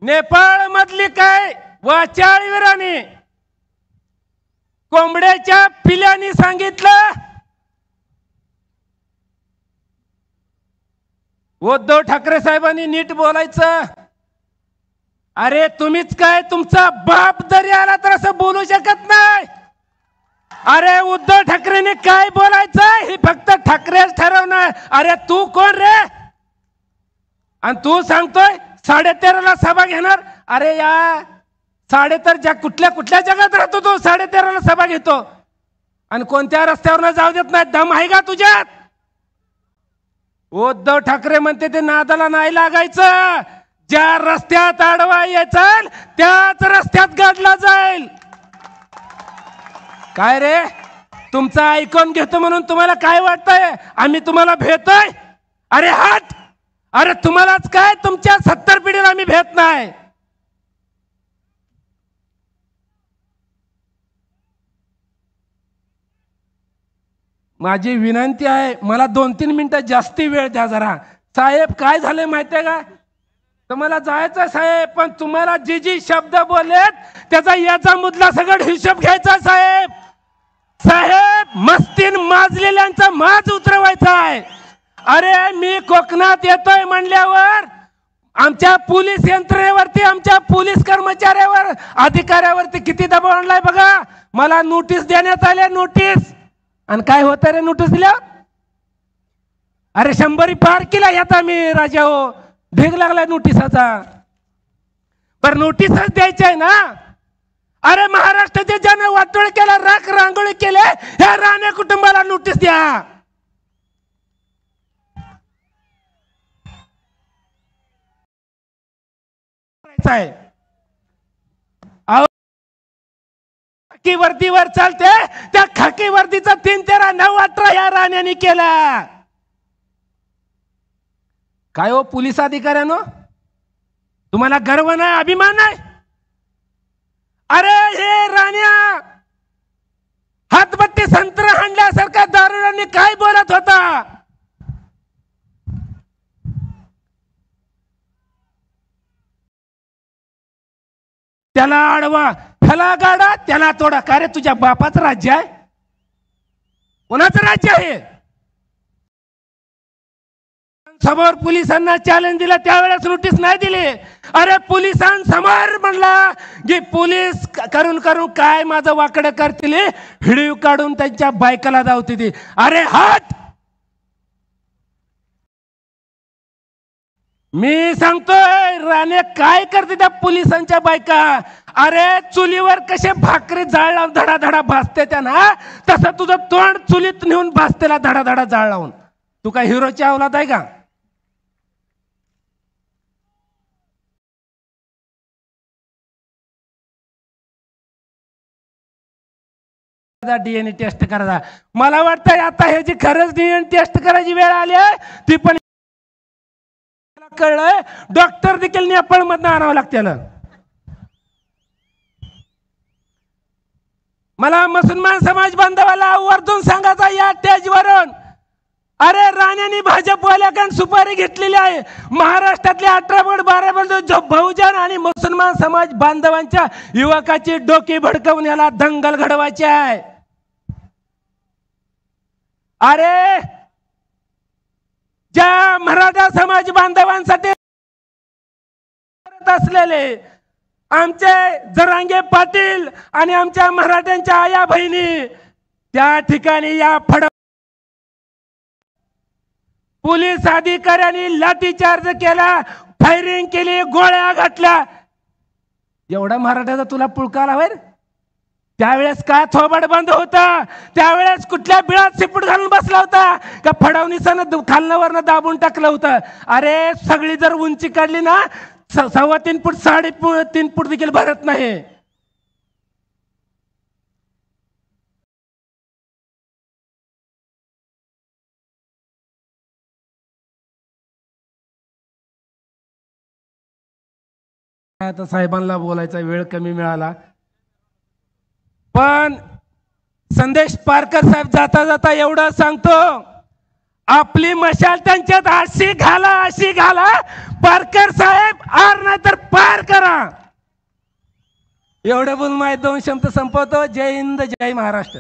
नेपाळ मधली काय वाचाळवीरांनी कोंबड्याच्या पिल्यांनी सांगितलं, उद्धव ठाकरे साहेबांनी नीट बोलायचं. अरे तुम्हीच काय, तुमचा बाप जरी आला तर असं बोलू शकत नाही. अरे उद्धव ठाकरेने काय बोलायचं हे फक्त ठाकरेच ठरवणार. अरे तू कोण रे, आणि तू सांगतोय 13:30ला सभा घेणार. अरे या 13:30 कुठल्या कुठल्या जगात राहतो तू? 13:30ला सभा घेतो आणि कोणत्या रस्त्यावर जाऊ देत नाही. दम आहे का तुझ्यात? उद्धव ठाकरे म्हणते ते नादाला नाही लागायचं. ज्या रस्त्यात आडवा यायचं त्याच रस्त्यात गाडला जाईल. काय रे, तुमचं ऐकून घेतो म्हणून तुम्हाला काय वाटतंय आम्ही तुम्हाला भेटतोय? अरे हट. अरे तुम्हालाच काय, तुमच्या 70 पिढीला आम्ही भेट नाही. माझी विनंती आहे, मला 2-3 मिनिटं जास्ती वेळ द्या जरा. साहेब काय झाले माहितीये का, तुम्हाला जायचं साहेब, पण तुम्हाला जी जी शब्द बोललेत त्याचा याचा मुद्दा सगळं हिशोब घ्यायचा साहेब. साहेब मस्तीन माजलेल्यांचा माज उतरवायचा आहे. अरे मी कोकणात येतोय म्हणल्यावर आमच्या पोलीस यंत्रणेवरती, आमच्या पोलीस कर्मचाऱ्यावर, अधिकाऱ्यावरती किती दबाव आणलाय बघा. मला नोटीस देण्यात आल्या, नोटीस. आणि काय होतं रे नोटीस दिल्या? अरे 100 पार केला येता मी राजा हो, ढीग लागलाय नोटिसाचा. पर नोटीसच द्यायची आहे ना. अरे महाराष्ट्राचे ज्याने वाटोळ केला, राख रांगोळी केले, ह्या राणे कुटुंबाला नोटीस द्या. खाकी वर्दीवर चालते, त्या खाकी वर्दीचा 3-13-9-18 या राण्याने केला. काय हो पोलीस अधिकाऱ्यानो, तुम्हाला गर्व नाही, अभिमान नाही? अरे हे राण्या हातबत्ती संत्र हाणल्यासारखा दारुड्यांनी काय बोलत होता. त्याला अडवा, त्याला गाडा, त्याला तोडा. का रे तुझ्या बापाचं राज्य आहे? कोणाचं राज्य आहे? समोर पोलिसांना चॅलेंज दिला त्यावेळेस नोटीस नाही दिली. अरे पोलिसांसमोर म्हणला की पोलीस करून करून काय माझं वाकडं करतील, व्हिडिओ काढून त्यांच्या बायकाला धावते ती. अरे हट. मी सांगतोय राणे काय करते त्या पोलिसांच्या बायका. अरे चुलीवर कसे भाकरी जाळ लावून धडाधडा भासते त्यांना, तसं तुझं तोंड चुलीत नेऊन भासतेला धडाधडा जाळ लावून. तू काय हिरोची अवलाद आहे का? डीएनए टेस्ट करायचा. मला वाटतं आता ह्याची खरंच डीएनए टेस्ट करायची वेळ आली आहे. ती पण कळलंय डॉक्टर देखील नेपाळ मधनं आणावं लागतं. मला मुसलमान समाज बांधवाला वरतून सांगायचा या स्टेजवरून, अरे राण्यानी भाजपवाल्याकडून सुपारी घेतलेली आहे. महाराष्ट्रातल्या 18-12 बहुजन आणि मुसलमान समाज बांधवांच्या युवकाची डोकी भडकवून याला दंगल घडवायची आहे. अरे ज्या मराठा समाज बांधवांसाठी असलेले आमचे जरांगे पाटील आणि आमच्या मराठ्यांच्या आया बहिणी त्या ठिकाणी या पोलीस अधिकाऱ्यांनी लाठीचार्ज केला, फायरिंग केली, गोळ्या घातल्या. एवढा मराठ्याचा तुला पुळका आला होय? त्यावेळेस काय थोबाड बंद होता? त्यावेळेस कुठल्या बिळात शिपूट घालून बसला होता का फडणवीसानं खालनावरनं दाबून टाकलं होतं? अरे सगळी जर उंची काढली ना 3.25 फूट 3.5 फूट देखील भरत नाही. आता साहेबांना बोलायचा वेळ कमी मिळाला, पण संदेश पारकर साहेब जाता जाता एवढं सांगतो, आपली मशाल त्यांच्यात अशी घाला, अशी घाला, पारकर साहेब आर नाही तर पार करा. एवढे बोलून माझे 2 शब्द संपवतो. जय हिंद, जय महाराष्ट्र.